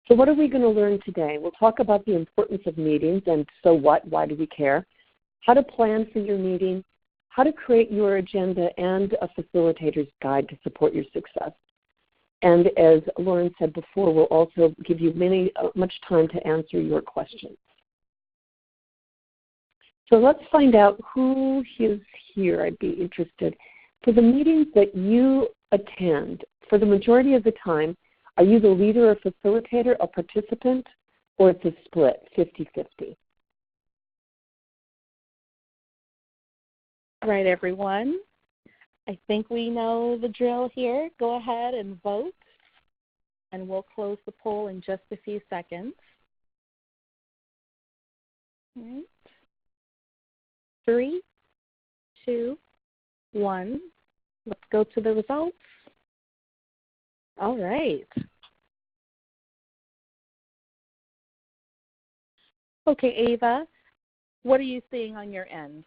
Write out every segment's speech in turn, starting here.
So what are we going to learn today? We'll talk about the importance of meetings and so what, why do we care, how to plan for your meeting, how to create your agenda, and a facilitator's guide to support your success. And as Lauren said before, we'll also give you much time to answer your questions. So let's find out who is here. I'd be interested. For the meetings that you attend, for the majority of the time, are you the leader or facilitator, a participant, or it's a split, 50-50? All right, everyone. I think we know the drill here. Go ahead and vote, and we'll close the poll in just a few seconds. All right. 3, 2, 1. Let's go to the results. All right. Okay, Ava, what are you seeing on your end?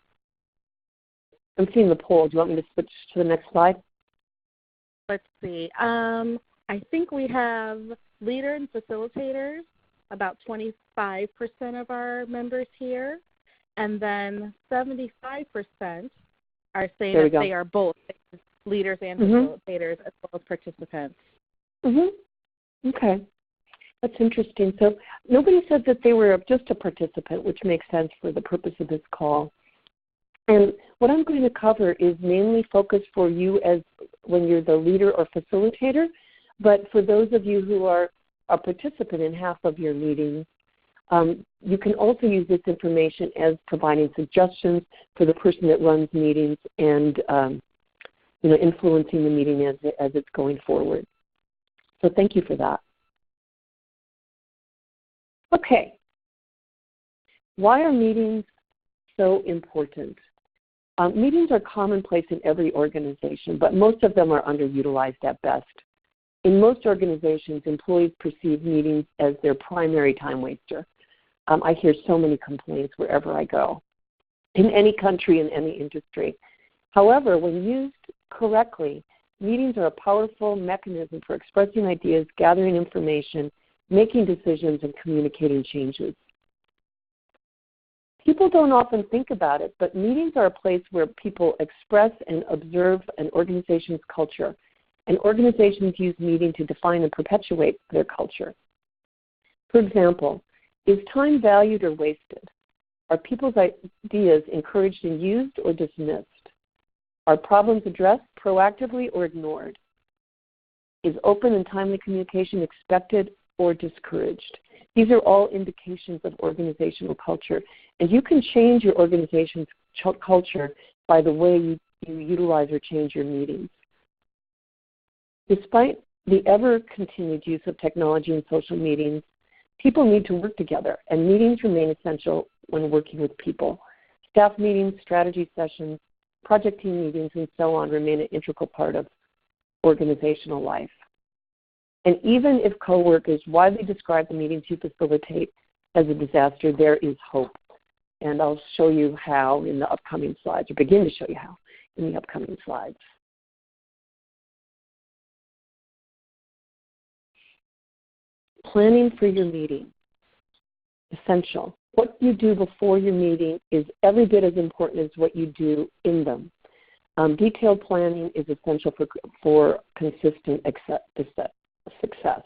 I'm seeing the poll. Do you want me to switch to the next slide? Let's see. I think we have leader and facilitators, about 25% of our members here. And then 75% are saying that they are both leaders and facilitators as well as participants. Okay. That's interesting. So nobody said that they were just a participant, which makes sense for the purpose of this call. And what I'm going to cover is mainly focused for you as when you're the leader or facilitator, but for those of you who are a participant in half of your meetings, you can also use this information as providing suggestions for the person that runs meetings and influencing the meeting as it's going forward. So thank you for that. Okay. Why are meetings so important? Meetings are commonplace in every organization, but most of them are underutilized at best. In most organizations, employees perceive meetings as their primary time waster. I hear so many complaints wherever I go, in any country, in any industry. However, when used correctly, meetings are a powerful mechanism for expressing ideas, gathering information, making decisions, and communicating changes. People don't often think about it, but meetings are a place where people express and observe an organization's culture, and organizations use meeting to define and perpetuate their culture. For example, is time valued or wasted? Are people's ideas encouraged and used or dismissed? Are problems addressed proactively or ignored? Is open and timely communication expected or discouraged? These are all indications of organizational culture, and you can change your organization's culture by the way you utilize or change your meetings. Despite the ever-continued use of technology and social meetings, people need to work together, and meetings remain essential when working with people. Staff meetings, strategy sessions, project team meetings, and so on remain an integral part of organizational life. And even if coworkers widely describe the meetings you facilitate as a disaster, there is hope. And I'll show you how in the upcoming slides, or begin to show you how in the upcoming slides. Planning for your meeting, essential. What you do before your meeting is every bit as important as what you do in them. Detailed planning is essential for consistent success.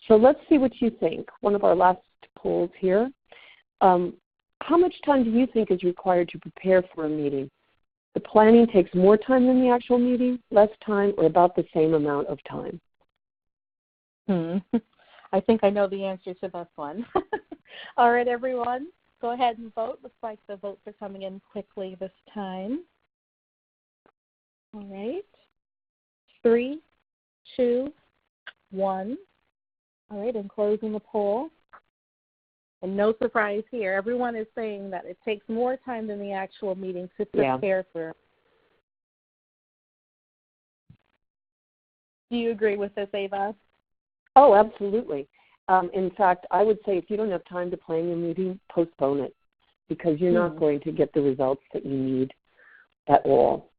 So let's see what you think. One of our last polls here. How much time do you think is required to prepare for a meeting? The planning takes more time than the actual meeting, less time, or about the same amount of time? I think I know the answer to this one. All right, everyone, go ahead and vote. Looks like the votes are coming in quickly this time. All right. 3, 2, 1. All right, and closing the poll. And no surprise here. Everyone is saying that it takes more time than the actual meeting to prepare for. Do you agree with this, Ava? Oh, absolutely. In fact, I would say if you don't have time to plan your meeting, postpone it, because you're not going to get the results that you need at all.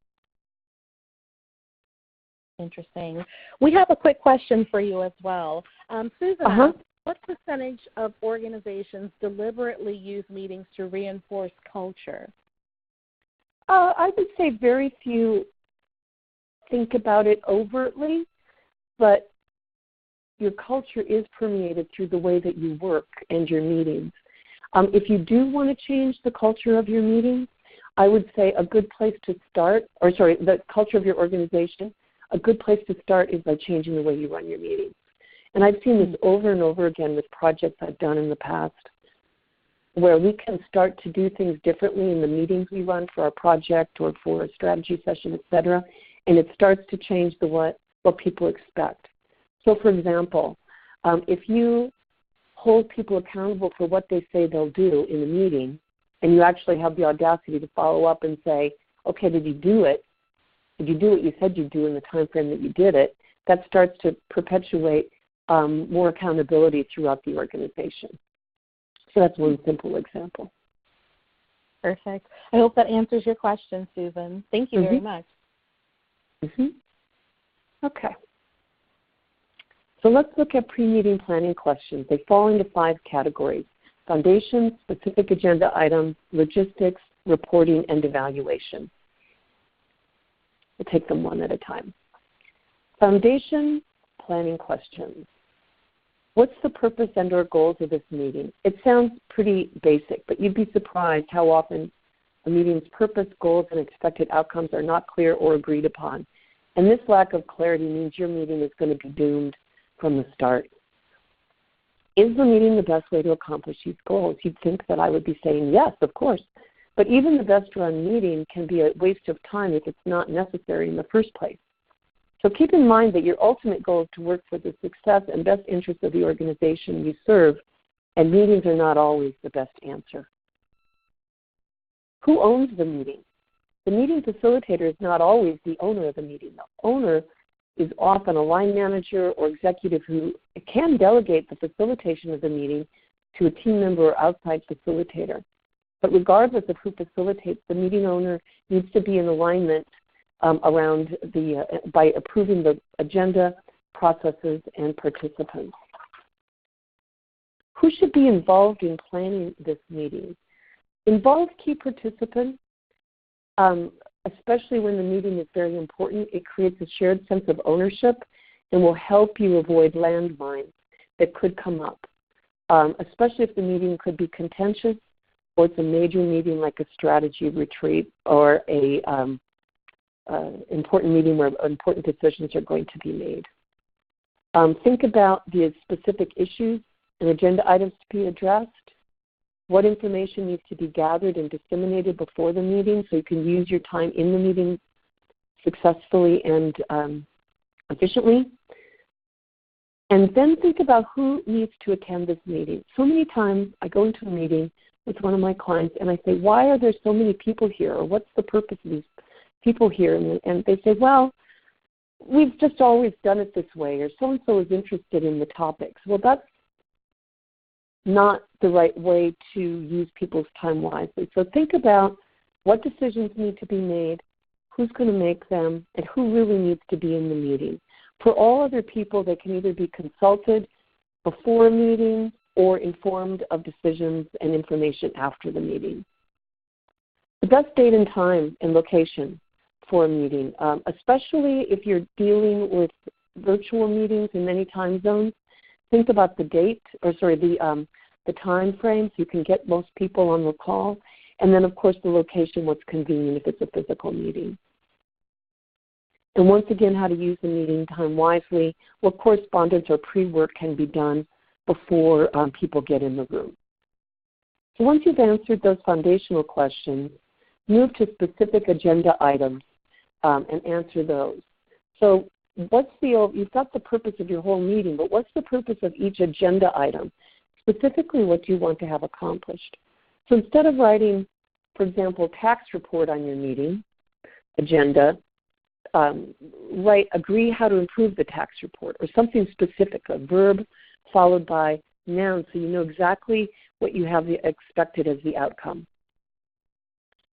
Interesting. We have a quick question for you as well. Susan asked, what percentage of organizations deliberately use meetings to reinforce culture? I would say very few think about it overtly, but your culture is permeated through the way that you work and your meetings. If you do want to change the culture of your meetings, I would say a good place to start, the culture of your organization, a good place to start is by changing the way you run your meetings. And I've seen this over and over again with projects I've done in the past, where we can start to do things differently in the meetings we run for our project or for a strategy session, et cetera, and it starts to change what people expect. So, for example, if you hold people accountable for what they say they'll do in the meeting, and you actually have the audacity to follow up and say, okay, did you do it? Did you do what you said you'd do in the time frame that you did it? That starts to perpetuate more accountability throughout the organization. So that's one simple example. Perfect. I hope that answers your question, Susan. Thank you very much. Okay. So let's look at pre-meeting planning questions. They fall into 5 categories: foundation, specific agenda items, logistics, reporting, and evaluation. We'll take them one at a time. Foundation planning questions. What's the purpose and or goals of this meeting? It sounds pretty basic, but you'd be surprised how often a meeting's purpose, goals, and expected outcomes are not clear or agreed upon. And this lack of clarity means your meeting is going to be doomed from the start. Is the meeting the best way to accomplish these goals? You'd think that I would be saying yes, of course. But even the best run meeting can be a waste of time if it's not necessary in the first place. So keep in mind that your ultimate goal is to work for the success and best interests of the organization you serve, and meetings are not always the best answer. Who owns the meeting? The meeting facilitator is not always the owner of the meeting. The owner is often a line manager or executive who can delegate the facilitation of the meeting to a team member or outside facilitator. But regardless of who facilitates, the meeting owner needs to be in alignment by approving the agenda, processes, and participants. Who should be involved in planning this meeting? Involve key participants, especially when the meeting is very important. It creates a shared sense of ownership and will help you avoid landmines that could come up, especially if the meeting could be contentious or it's a major meeting like a strategy retreat or a important meeting where important decisions are going to be made. Think about the specific issues and agenda items to be addressed. What information needs to be gathered and disseminated before the meeting so you can use your time in the meeting successfully and efficiently. And then think about who needs to attend this meeting. So many times I go into a meeting with one of my clients and I say, why are there so many people here? Or what's the purpose of these people here? And they say, well, we've just always done it this way, or so-and-so is interested in the topics. Well, that's not the right way to use people's time wisely. So think about what decisions need to be made, who's going to make them, and who really needs to be in the meeting. For all other people, they can either be consulted before a meeting or informed of decisions and information after the meeting. The best date and time and location for a meeting, especially if you're dealing with virtual meetings in many time zones, think about the date, the time frame so you can get most people on the call, and then, of course, the location, what's convenient if it's a physical meeting. And once again, how to use the meeting time wisely. What correspondence or pre-work can be done before people get in the room. So once you've answered those foundational questions, move to specific agenda items and answer those. So you've got the purpose of your whole meeting, but what's the purpose of each agenda item? Specifically, what do you want to have accomplished? So instead of writing, for example, tax report on your meeting agenda, agree how to improve the tax report, or something specific, a verb followed by noun, so you know exactly what you have expected as the outcome.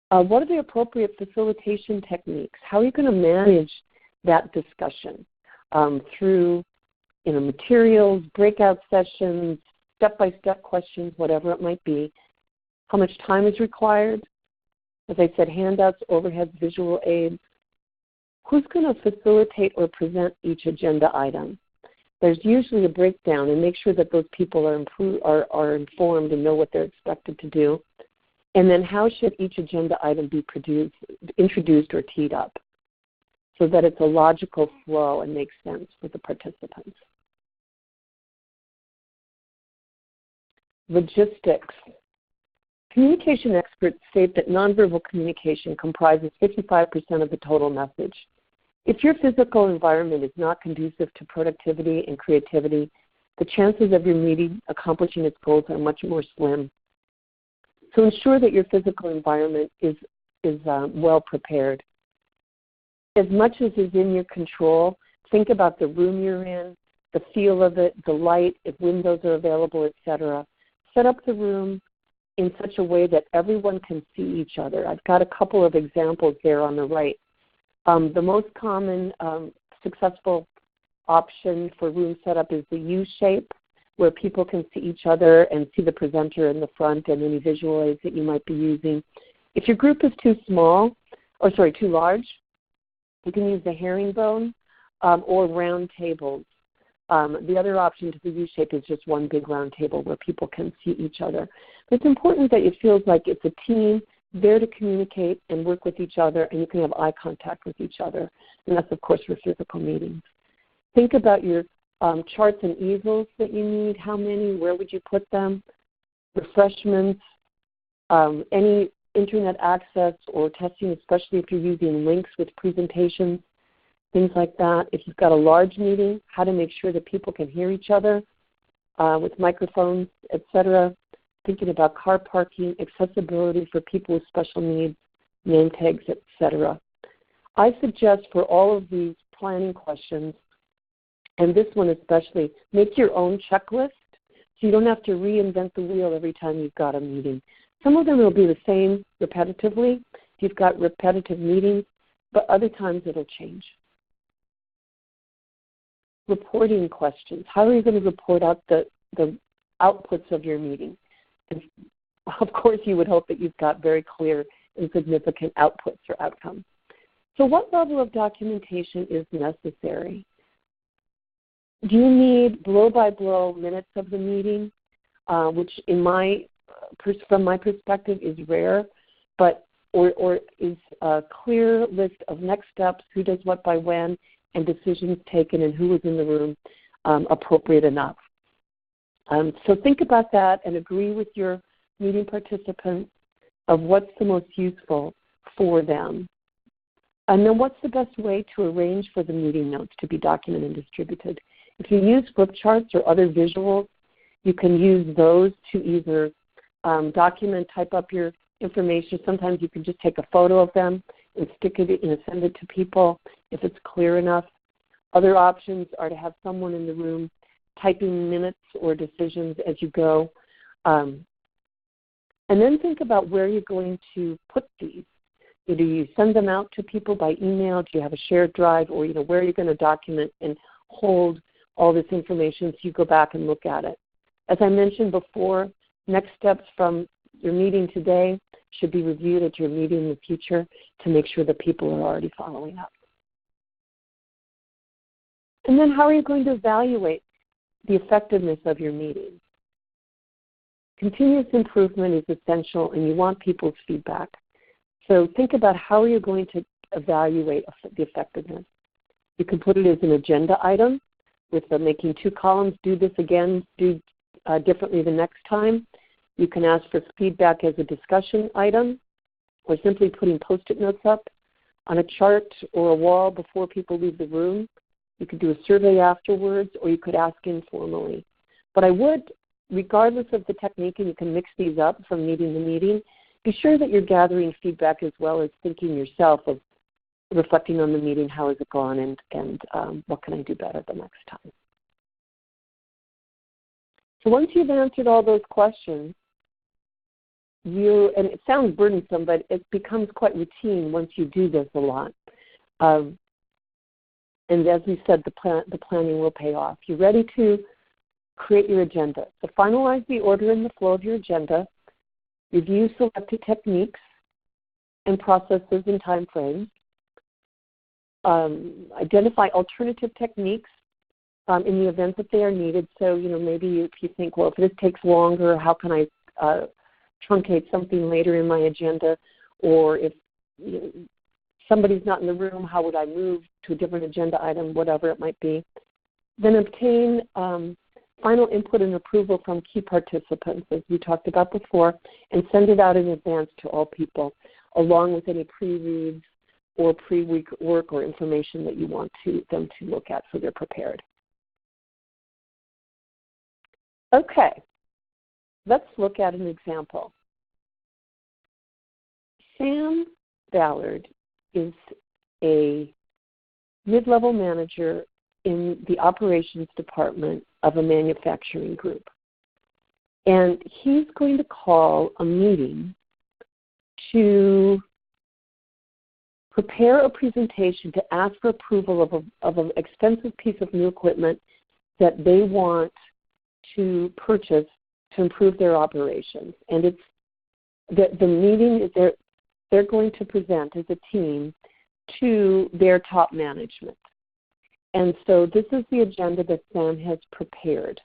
What are the appropriate facilitation techniques? How are you going to manage that discussion through materials, breakout sessions, step-by-step questions, whatever it might be. How much time is required? As I said, handouts, overheads, visual aids. Who's going to facilitate or present each agenda item? There's usually a breakdown, and make sure that those people are informed and know what they're expected to do. And then how should each agenda item be introduced or teed up so that it's a logical flow and makes sense for the participants. Logistics. Communication experts state that nonverbal communication comprises 55% of the total message. If your physical environment is not conducive to productivity and creativity, the chances of your meeting accomplishing its goals are much more slim. So ensure that your physical environment is well prepared. As much as is in your control, think about the room you're in, the feel of it, the light, if windows are available, etc. Set up the room in such a way that everyone can see each other. I've got a couple of examples there on the right. The most common successful option for room setup is the U shape, where people can see each other and see the presenter in the front and any visual aids that you might be using. If your group is too large, you can use the herringbone or round tables. The other option to the U shape is just one big round table where people can see each other. But it's important that it feels like it's a team there to communicate and work with each other, and you can have eye contact with each other. And that's, of course, for physical meetings. Think about your charts and easels that you need. How many? Where would you put them? Refreshments, any internet access or testing, especially if you're using links with presentations, things like that. If you've got a large meeting, how to make sure that people can hear each other with microphones, etc. Thinking about car parking, accessibility for people with special needs, name tags, etc. I suggest for all of these planning questions, and this one especially, make your own checklist so you don't have to reinvent the wheel every time you've got a meeting. Some of them will be the same repetitively if you've got repetitive meetings, but other times it'll change. Reporting questions. How are you going to report out the outputs of your meeting? And of course, you would hope that you've got very clear and significant outputs or outcomes. So what level of documentation is necessary? Do you need blow-by-blow minutes of the meeting, which from my perspective is rare, or is a clear list of next steps, who does what by when, and decisions taken and who was in the room appropriate enough? So think about that and agree with your meeting participants of what's the most useful for them. And then what's the best way to arrange for the meeting notes to be documented and distributed? If you use flip charts or other visuals, you can use those to either document, type up your information. Sometimes you can just take a photo of them and stick it and send it to people if it's clear enough. Other options are to have someone in the room typing minutes or decisions as you go. And then think about where you're going to put these. Do you send them out to people by email? Do you have a shared drive? Or where you're going to document and hold all this information so you go back and look at it. As I mentioned before, next steps from your meeting today should be reviewed at your meeting in the future to make sure that people are already following up. And then how are you going to evaluate the effectiveness of your meeting? Continuous improvement is essential, and you want people's feedback. So think about how are you going to evaluate the effectiveness. You can put it as an agenda item with making 2 columns, do this again, do differently the next time. You can ask for feedback as a discussion item, or simply putting Post-it notes up on a chart or a wall before people leave the room. You could do a survey afterwards, or you could ask informally. But I would, regardless of the technique, and you can mix these up from meeting to meeting, be sure that you're gathering feedback as well as thinking yourself of reflecting on the meeting, how has it gone, and what can I do better the next time. So once you've answered all those questions, and it sounds burdensome, but it becomes quite routine once you do this a lot. And as we said, the planning will pay off. You're ready to create your agenda. So finalize the order and the flow of your agenda. Review selected techniques and processes and time frames. Identify alternative techniques in the event that they are needed. So, maybe if you think, well, if this takes longer, how can I truncate something later in my agenda? Or if somebody's not in the room, how would I move to a different agenda item, whatever it might be. Then obtain final input and approval from key participants, as we talked about before, and send it out in advance to all people, along with any pre-reads or pre-week work or information that you want them to look at so they're prepared. Okay, let's look at an example. Sam Ballard is a mid-level manager in the operations department of a manufacturing group. And he's going to call a meeting to prepare a presentation to ask for approval of an expensive piece of new equipment that they want to purchase to improve their operations. And it's the meeting, they're going to present as a team to their top management. And so this is the agenda that Sam has prepared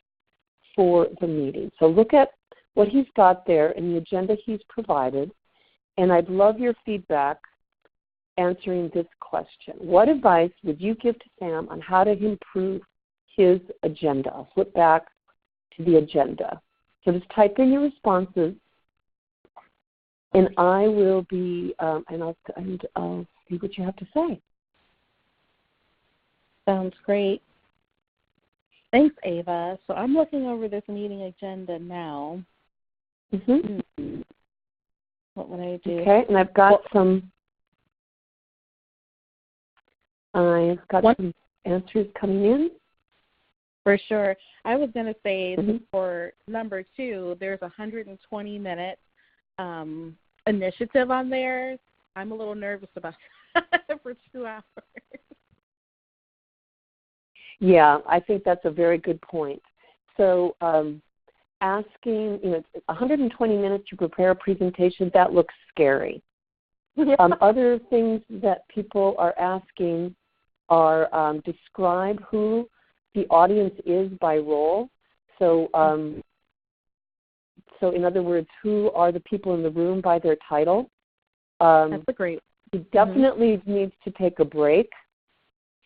for the meeting. So look at what he's got there in the agenda he's provided, and I'd love your feedback answering this question. What advice would you give to Sam on how to improve his agenda? I'll flip back to the agenda. So just type in your responses, and I will be, and I'll see what you have to say. Sounds great. Thanks, Ava. So I'm looking over this meeting agenda now. Mm-hmm. What would I do? Okay, and I've got some answers coming in. For sure. I was going to say for number 2, there's a 120-minute initiative on there. I'm a little nervous about that for 2 hours. Yeah, I think that's a very good point. So asking, 120 minutes to prepare a presentation, that looks scary. Other things that people are asking are describe who the audience is by role. So, so in other words, who are the people in the room by their title? That's a great. He definitely needs to take a break.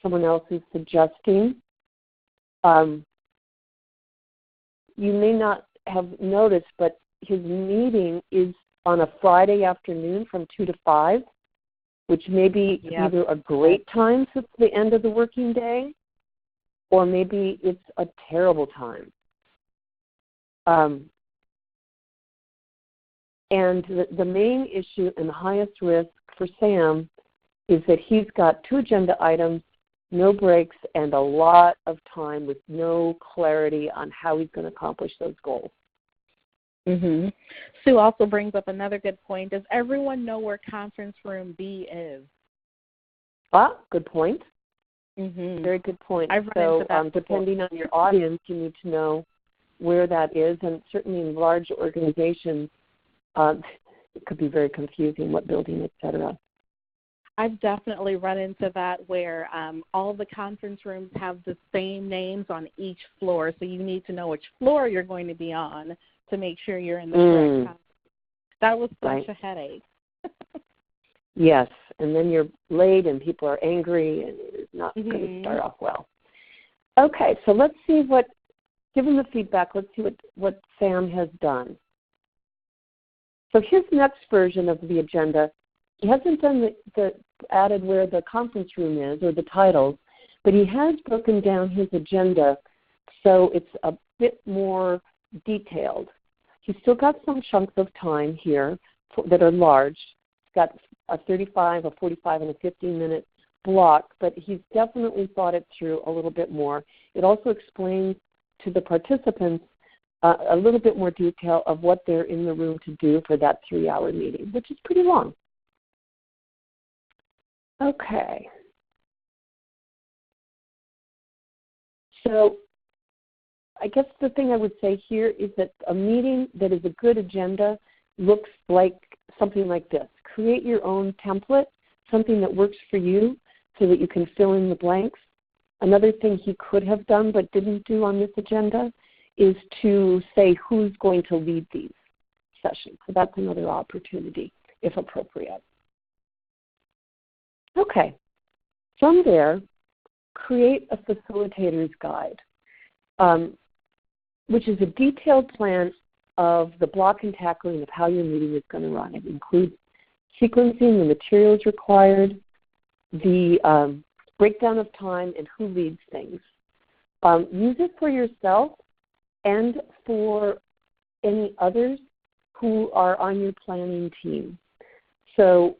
Someone else is suggesting. You may not have noticed, but his meeting is on a Friday afternoon from 2 to 5, which may be either a great time since the end of the working day, or maybe it's a terrible time. And the main issue and the highest risk for Sam is that he's got 2 agenda items, no breaks, and a lot of time with no clarity on how he's going to accomplish those goals. Sue also brings up another good point. Does everyone know where conference room B is? Good point. Very good point. So depending on your audience, you need to know where that is, and certainly in large organizations, it could be very confusing what building, et cetera. I've definitely run into that where all the conference rooms have the same names on each floor, so you need to know which floor you're going to be on to make sure you're in the correct conference. That was such a headache. Yes, and then you're late and people are angry, and it's not going to start off well. Okay, so let's see given the feedback, let's see what Sam has done. So his next version of the agenda, he hasn't done added where the conference room is or the titles, but he has broken down his agenda so it's a bit more detailed. He's still got some chunks of time here that are large. He's got a 35, a 45, and a 15-minute block, but he's definitely thought it through a little bit more. It also explains to the participants a little bit more detail of what they're in the room to do for that 3-hour meeting, which is pretty long. Okay. So I guess the thing I would say here is that a meeting that is a good agenda looks like something like this. Create your own template, something that works for you so that you can fill in the blanks. Another thing he could have done but didn't do on this agenda is to say who's going to lead these sessions. So that's another opportunity, if appropriate. Okay. From there, create a facilitator's guide, which is a detailed plan of the block and tackling of how your meeting is going to run. It includes sequencing, the materials required, the breakdown of time, and who leads things. Use it for yourself and for any others who are on your planning team. So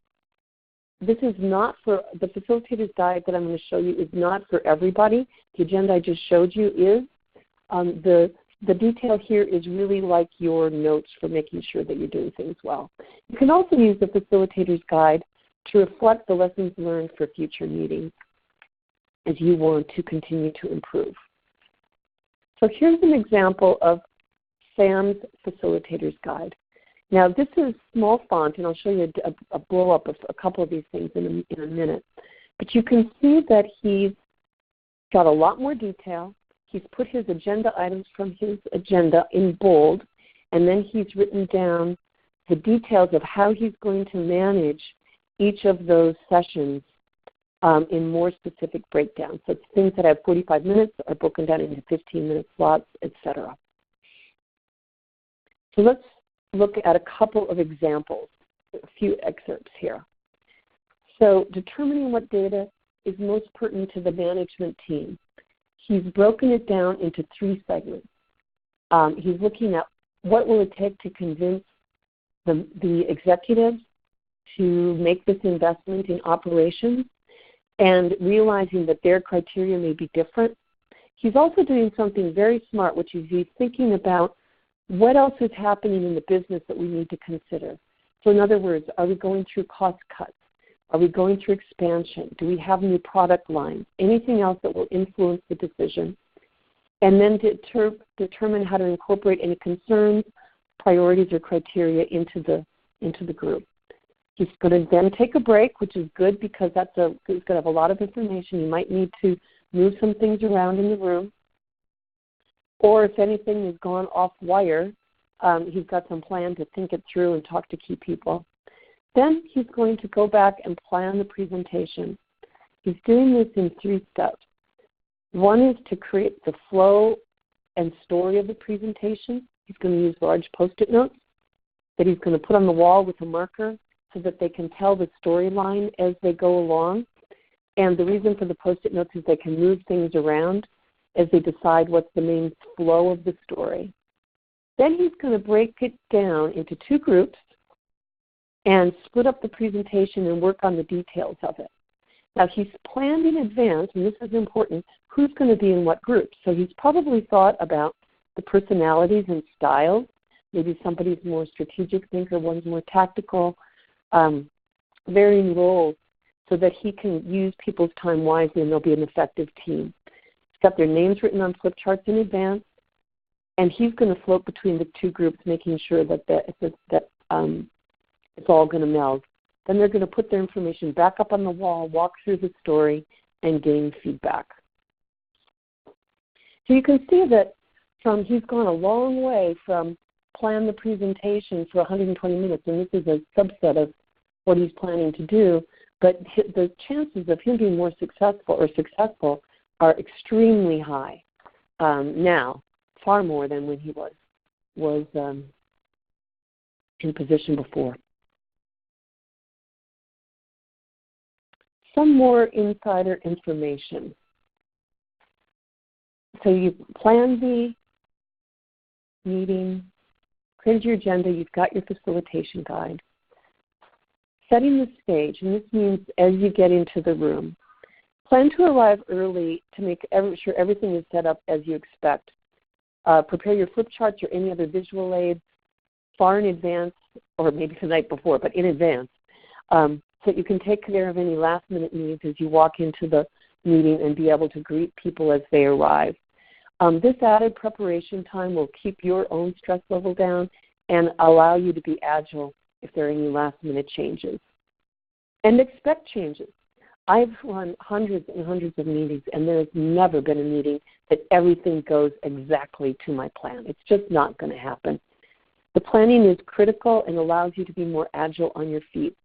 this is not for, the facilitator's guide that I'm going to show you is not for everybody. The agenda I just showed you is. The detail here is really like your notes for making sure that you're doing things well. You can also use the facilitator's guide to reflect the lessons learned for future meetings as you want to continue to improve. So here's an example of Sam's facilitator's guide. Now this is small font, and I'll show you a blow-up of a couple of these things in a minute. But you can see that he's got a lot more detail. He's put his agenda items from his agenda in bold, and then he's written down the details of how he's going to manage each of those sessions in more specific breakdowns. So it's things that have 45 minutes are broken down into 15-minute slots, etc. So let's look at a couple of examples, a few excerpts here. So determining what data is most pertinent to the management team. He's broken it down into 3 segments. He's looking at what will it take to convince the executives to make this investment in operations, and realizing that their criteria may be different. He's also doing something very smart, which is he's thinking about what else is happening in the business that we need to consider. So in other words, are we going through cost cuts? Are we going through expansion? Do we have new product lines? Anything else that will influence the decision? And then determine how to incorporate any concerns, priorities, or criteria into the group. He's going to then take a break, which is good because he's going to have a lot of information. You might need to move some things around in the room. Or if anything has gone off wire, he's got some plan to think it through and talk to key people. Then he's going to go back and plan the presentation. He's doing this in 3 steps. One is to create the flow and story of the presentation. He's going to use large Post-it notes that he's going to put on the wall with a marker so that they can tell the storyline as they go along. And the reason for the Post-it notes is they can move things around as they decide what's the main flow of the story. Then he's going to break it down into 2 groups and split up the presentation and work on the details of it. Now he's planned in advance, and this is important, who's going to be in what groups. So he's probably thought about the personalities and styles. Maybe somebody's more strategic thinker, one's more tactical, varying roles so that he can use people's time wisely and they'll be an effective team. He's got their names written on flip charts in advance, and he's going to float between the 2 groups, making sure that it's all going to meld. Then they're going to put their information back up on the wall, walk through the story, and gain feedback. So you can see that he's gone a long way from plan the presentation for 120 minutes, and this is a subset of what he's planning to do, but the chances of him being more successful are extremely high now, far more than when he was in position before. Some more insider information. So you plan the meeting, created your agenda, you've got your facilitation guide. Setting the stage, and this means as you get into the room. Plan to arrive early to make sure everything is set up as you expect. Prepare your flip charts or any other visual aids far in advance, or maybe the night before, but in advance, so that you can take care of any last-minute needs as you walk into the meeting and be able to greet people as they arrive. This added preparation time will keep your own stress level down and allow you to be agile if there are any last-minute changes. And expect changes. I've run hundreds and hundreds of meetings, and there has never been a meeting that everything goes exactly to my plan. It's just not going to happen. The planning is critical and allows you to be more agile on your feet.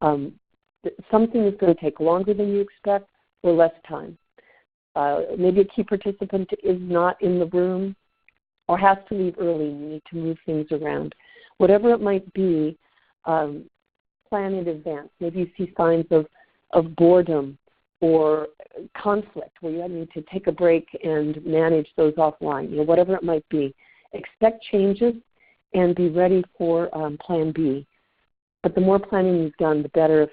Something is going to take longer than you expect or less time. Maybe a key participant is not in the room or has to leave early and you need to move things around. Whatever it might be, plan in advance. Maybe you see signs of boredom or conflict where you need to take a break and manage those offline, whatever it might be. Expect changes and be ready for plan B. But the more planning you've done, the better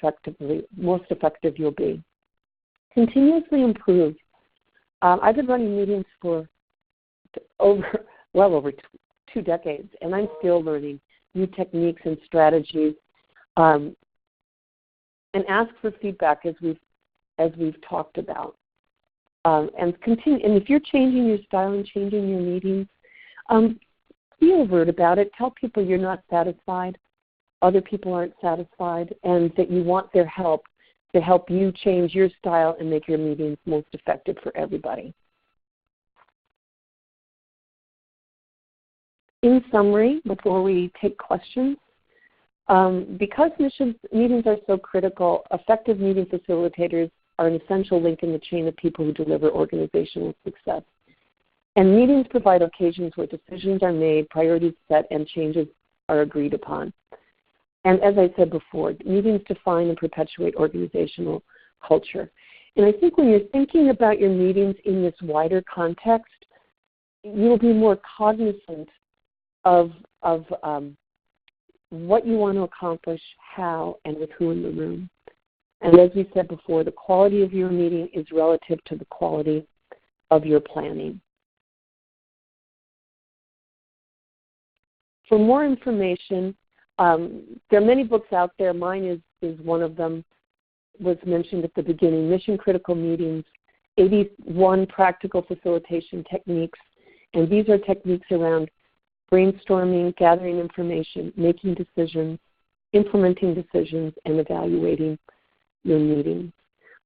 most effective you'll be. Continuously improve. I've been running meetings for well over 2 decades, and I'm still learning new techniques and strategies. And ask for feedback as we've talked about. And continue. And if you're changing your style and changing your meetings, be overt about it. Tell people you're not satisfied, other people aren't satisfied, and that you want their help to help you change your style and make your meetings most effective for everybody. In summary, before we take questions, because meetings are so critical, effective meeting facilitators are an essential link in the chain of people who deliver organizational success. And meetings provide occasions where decisions are made, priorities set, and changes are agreed upon. And as I said before, meetings define and perpetuate organizational culture. And I think when you're thinking about your meetings in this wider context, you'll be more cognizant of what you want to accomplish, how, and with who in the room. And as we said before, the quality of your meeting is relative to the quality of your planning. For more information, there are many books out there. Mine is one of them, was mentioned at the beginning, Mission Critical Meetings, 81 Practical Facilitation Techniques. And these are techniques around brainstorming, gathering information, making decisions, implementing decisions, and evaluating your meetings.